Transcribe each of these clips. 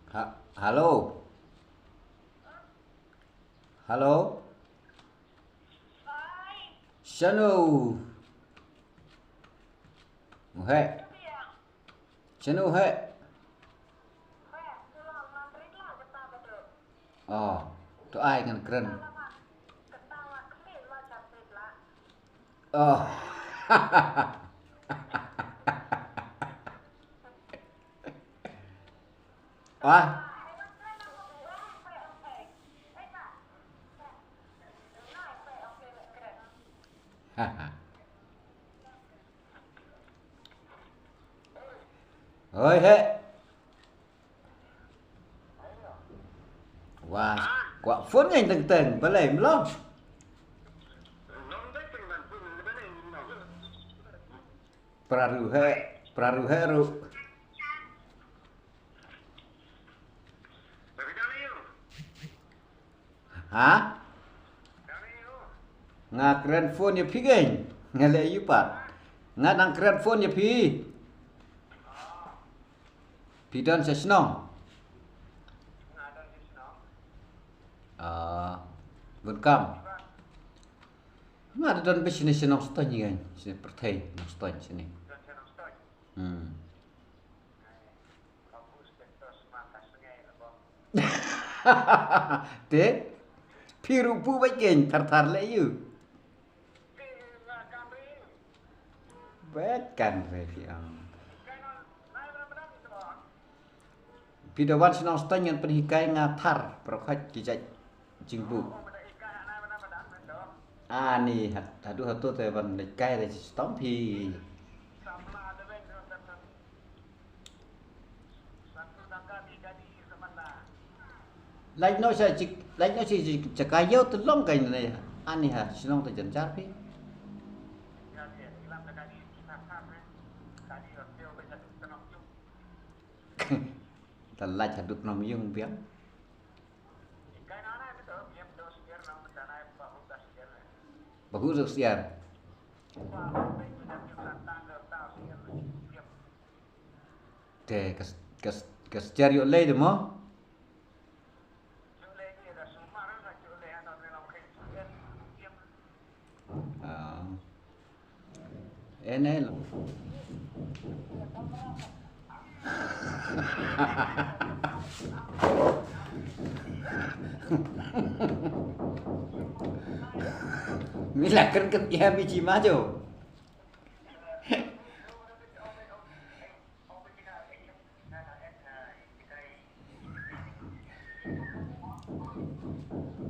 Halo, halo, Chanu, he, Chanu he, oh, tu ai kan keren, oh, wah, ơi he, wah, quả phun ngay từng từng, bữa lềm lắm, praru he ru, hả? Nga keren phone ya pi geng, ngale yupat, nga nang keren phone ya pi dan sesnong, vượt cam. Nga ada dan sini senong stony kan, sini pertai nong stony sini. Te, piru pu baik geng, tar le you. Bekan reviang. Pidawan senong stony yang penhikai ngatar, prokat kijaj jingbu. Ni hatu te ban le kai le stom pi. Like no si cakayo telong kai ne. Ani ha sinong te jancar pi. Talaj hadut nom yung piang. Bagus được siar. Te kas stereo lei de mo. Ene lo. Mila kan ya biji maju.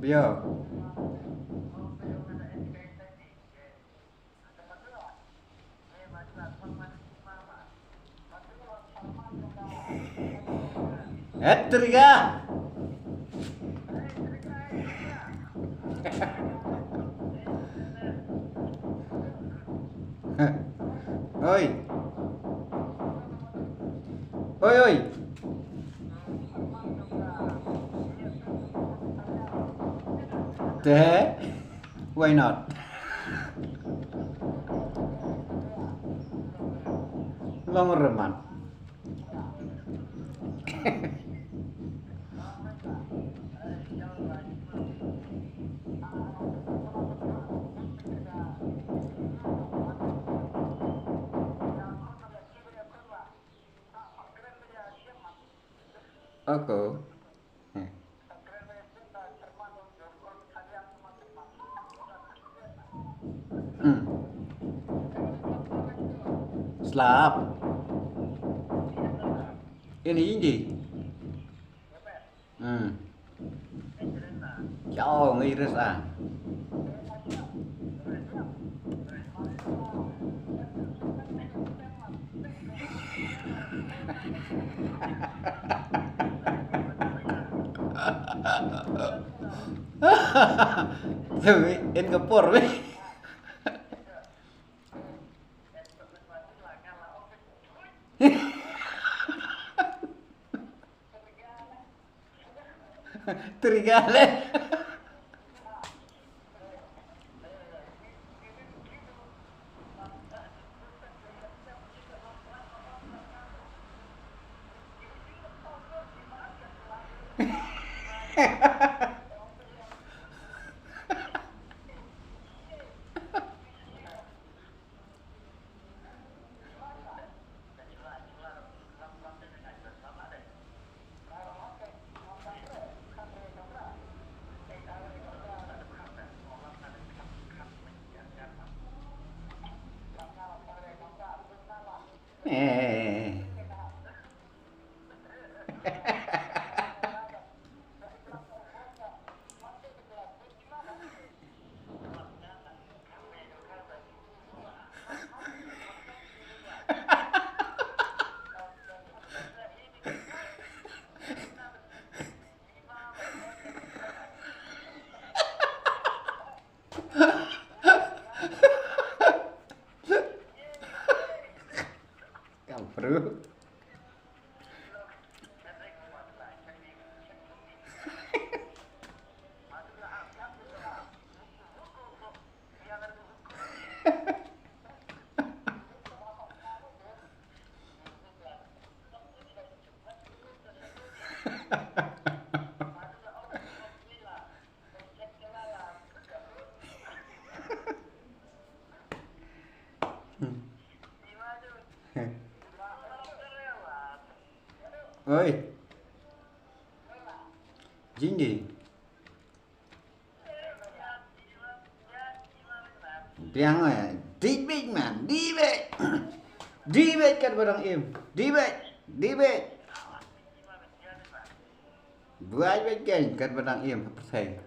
Bio. Triga. Oi. Oi. Te, why not? Long reman. Aku. Slap. Ini. Jauh ngiris ah. Tapi in kepur weh. Trigale. Eh. Bro. Oi, Jindy. Tiếng này, debate man, debate. Debate kan barang im. Debate, debate. Buat bagian kan barang im percaya.